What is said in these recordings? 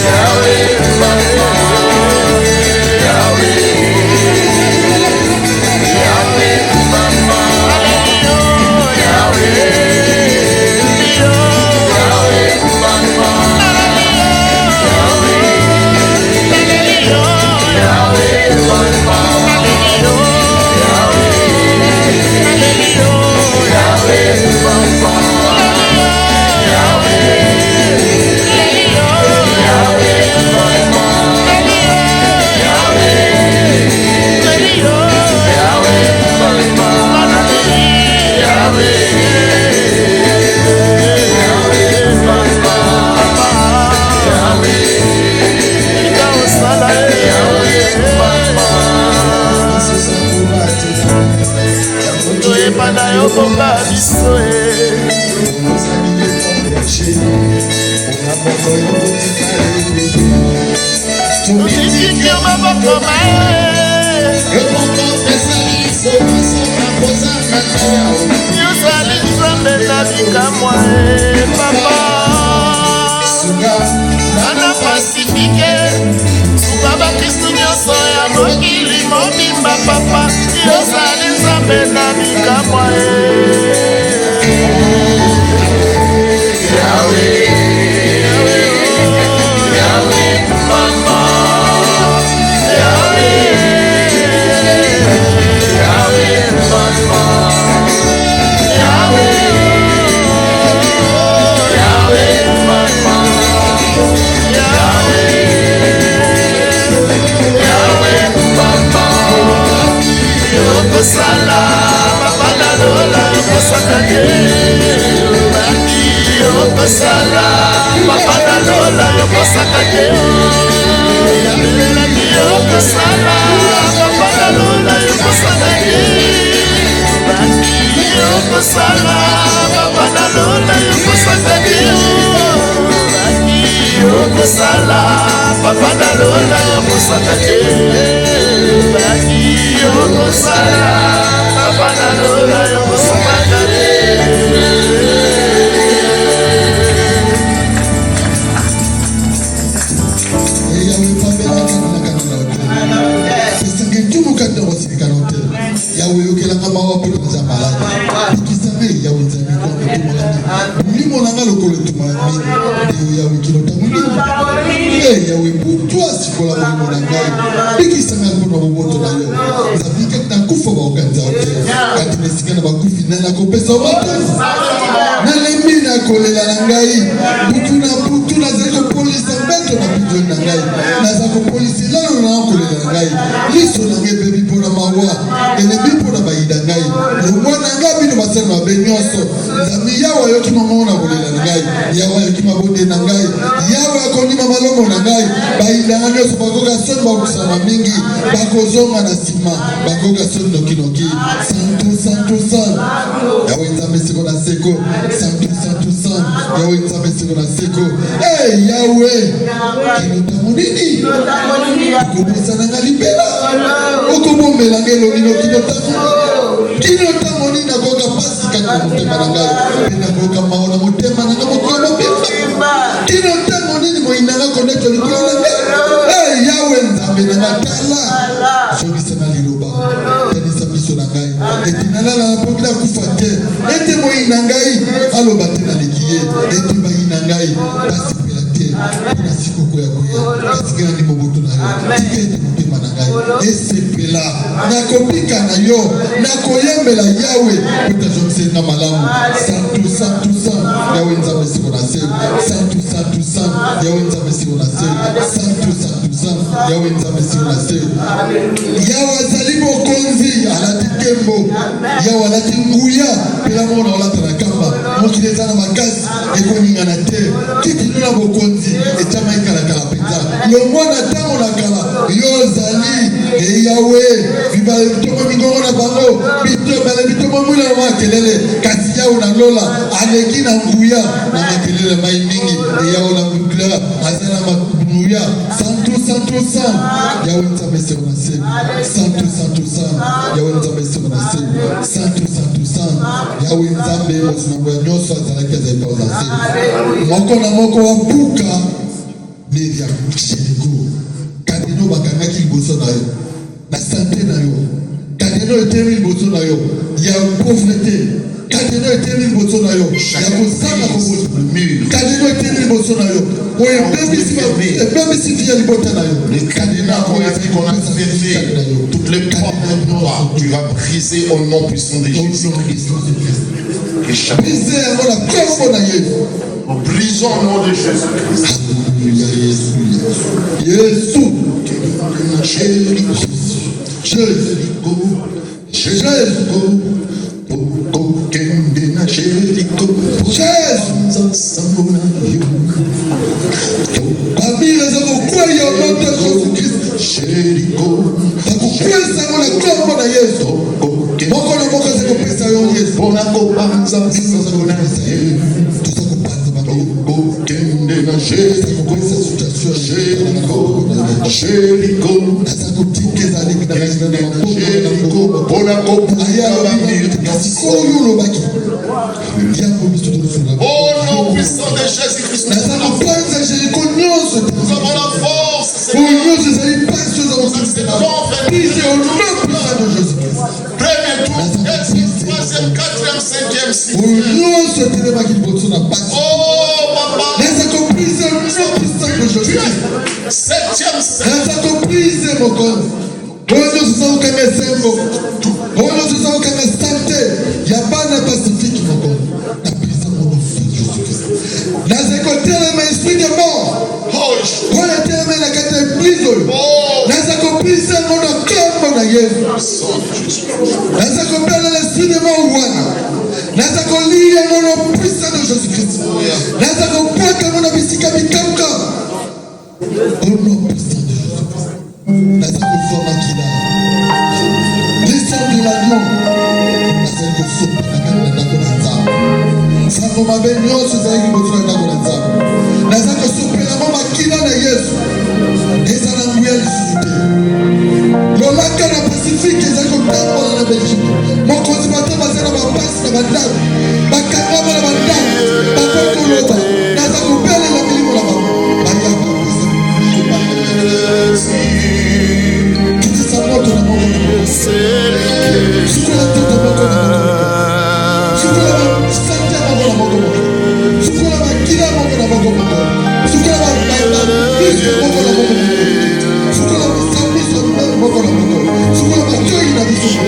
Yahweh, koyeba biso tokitiki maboko yozali nzambe na bikamwa papa ana pasifike suka bakristu nyonso ya mokili mobimba papa yozali nzambe na bikamwa Sala, papa na lola, kosaka te. Yoko sala, papa na lola, kosaka te. Yoko sala, papa na lola, kosaka te. Yoko sala, papa na lola, kosaka te. Yoko sala, papa na lola, kosaka te. Yoko sala, papa na lola, kosaka te. Bakozonga na sima bakoga sondo kinoki santo yawe nzambe siko na seko santo yawe nzambe siko na seko yawe kinotamo nini okobisa nanga libela okobombela ngelo lino kinotamo nini nakoka pasi kati na motema na ngai mpe nakoka mao na motema nanga mokolo mobimba kinotamo nini moinanga konekto likolo na ngai yawe nzambe nanga tala sokisana liloba tanisa biso na ngai eti nalala napoki na kufa te ete moi na ngai aloba te nalekiye ete bai na ngai basepela te mpona sikoko ya koya kasikela ndi moboto na yo tika ete motema na ngai esepela nakobika na yo nakoyembela yawe kotazongisenga malamu santo yawe nzambe siko na se santo yawe nzambe siko na se santo yawe nzambe siko na se yawe azali mokonzi alati kembo yawe alati nguya pela mona olata na kamba mokili eza na makasi ekoningana te kitino na bokonzi etama ekalakala mpenza lomwana ntango na kala yo ozali yawe bibale bitomo mingongo na bango bale bitomo mwina na makelele kasi yawe na lola aleki na nguya na makelele mai mingi yawe na nguya aza na nguya santo yawe nzambe siko na se santo yawe nzambe siko na se santo yawe nzambe mosinango ya nyonso azalaki azali pa oza se moko na moko wapuka meri ya Jericho kadeno bakangaki liboso na yo na sante na yo kadeno etemi liboso na yo ya pauvreté kadeno etemi liboso na yo ya kosala koboso kadeno etemi liboso na yo oyo ebebisi via libota na yo Kadena qu'on a percé toutes les portes de gloire, tu vas briser au nom puissant de Jésus. Brisons au nom de Jésus. Moko na moko zeko pesa yo Yesu. Oh nom puissant de Jésus-Christ, nous avons la force, Seigneur. Premier tour, deuxième, troisième, quatrième, cinquième, sixième. Oh, papa. Septième, l'esprit de mort, Nazakolia mon puissant de Jésus-Christ. Nazakopaka mon abisika bikamka. Au nom puissant de Jésus-Christ. Nazakosoma kila. Listen de l'agneau. Nazakosopa nakanda. Sango mabenyo sezaki botuna nakanda. Nazakosopa na mama kila na Yesu. Ezala nguya lisuite. Lolaka na Pacifique ezako tambo na Belgique. Mokonzi bato bazela ba passe na bandako. Bakanga na bandako. Bakoko lota. Naza kupela na milimo na baba. Baya ba kusa. Kitisa moto na moto. Sukula toto moto na moto. Sukula sante na moto. Sukula kila moto na moto. Sukula ba bisu moto na moto. Sukula bisu moto na moto. Sukula ba joy na bisu.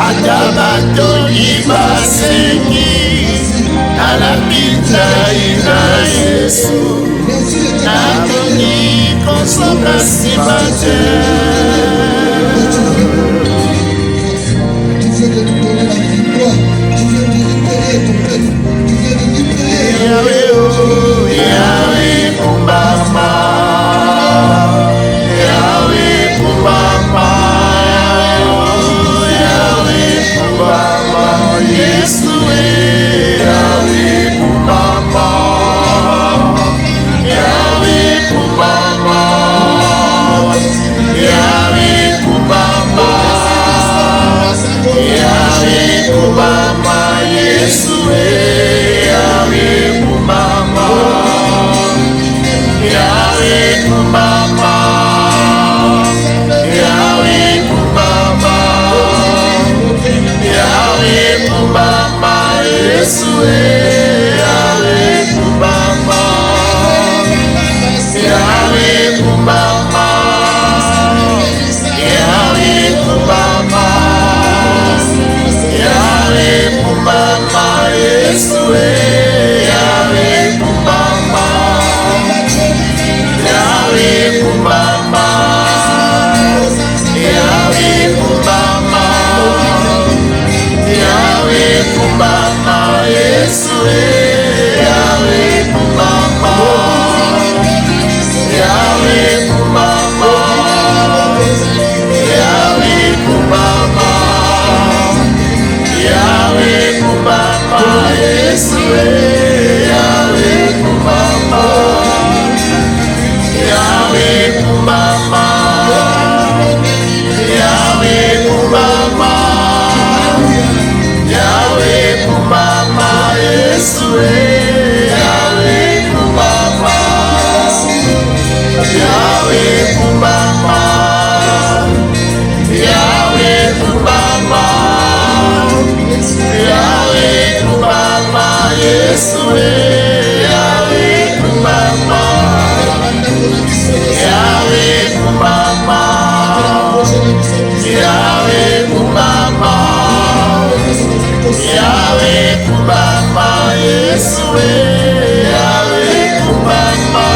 Atabatoni basengi Alapita ina Yesu Naboni konsoka simate Tu viens de nous donner la victoire. Tu viens de libérer ton peuple. Tu viens de libérer. Yahweh, oh, Yahweh, Kumbama. Yahweh, Kumbama. Yahweh, Kumbama. Yesue, Yahweh, Kumbama. Yahweh, Kumbama. Yahweh, Kumbama. Yahweh, Kumbama. Yesue, Yahweh, Kumbama. Yahweh, Kumbama. Yahweh, Kumbama. Yahweh, Kumbama. Yesue, Yahweh, Kumbama. Yahweh, Kumbama. Yahweh, Kumbama. Yahweh, Kumbama. Yesue, Yahweh, Kumbama. Yahweh, Kumbama. Yahweh, Kumbama. Yahweh, Kumbama. Yesue, Yahweh, Kumbama. Yahweh, Kumbama. Yahweh, Kumbama. Yahweh, Kumbama. Yesue, Yahweh, Kumbama. Yahweh, Kumbama. Yahweh, Kumbama. Yahweh, Kumbama. Yesue, Yahweh, Kumbama. Yahweh, Kumbama. Yahweh, Kumbama. Yahweh, Kumbama. Yesue, Yahweh, Kumbama. Yahweh, Kumbama. Yahweh, Kumbama. Yahweh, Kumbama. Yesue, Yahweh, Kumbama.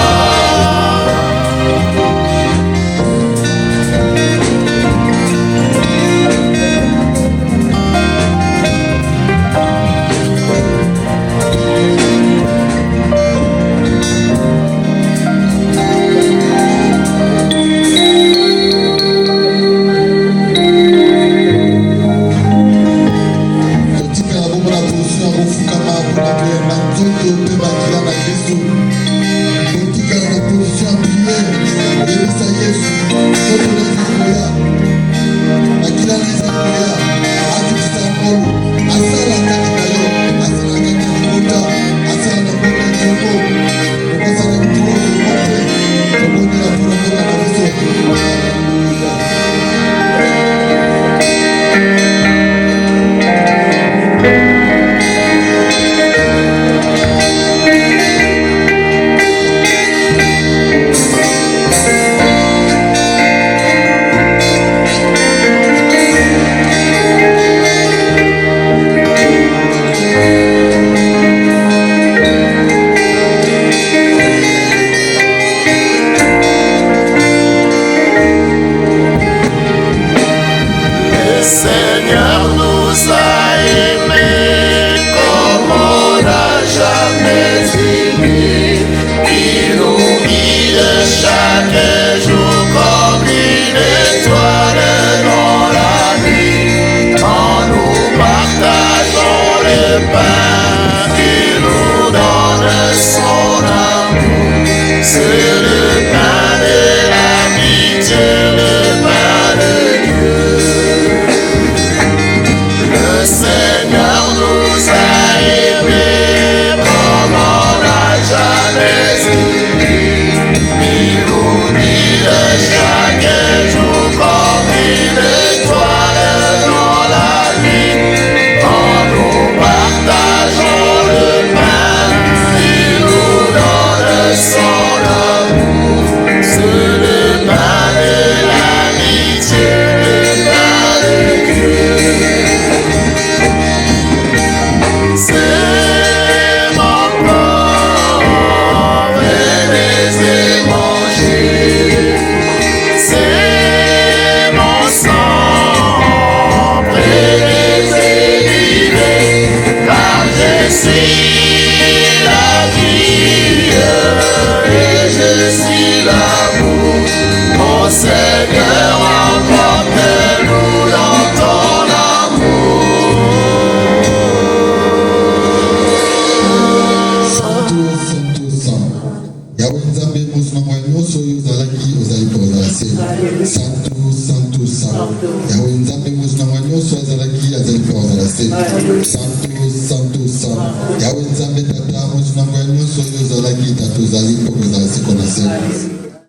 Katika bomo la position bofukama mpona koyamba nzoto mpe makila na Yesu. Katika na position priere yebisa Yesu nzoto na koya makila na koya akitisa ngolu asala kati na yo asala kati na kota asala na kota nzoko okosala mtuo komope tobonela mpona kota na biso. Le Seigneur nous a aimés comme on n'a jamais aimé. Il nous guide chaque jour comme une étoile dans la nuit. Quand nous partageons le pain, il nous donne son amour. C'est le pain de l'amitié, le pain de Dieu. Le Seigneur nous a aimés comme on n'a jamais aimé. Il nous guide chaque jour comme une étoile dans la nuit. Quand nous partageons le pain, il nous donne son amour. azali mpo kozala se santu santu santu yawe nzambe mosi na mwa nyonso azalaki azali mpo kozala se santu santu santu yawe nzambe tata mosi na mwa nyonso oyo ozalaki tata ozali mpo kozala se kona se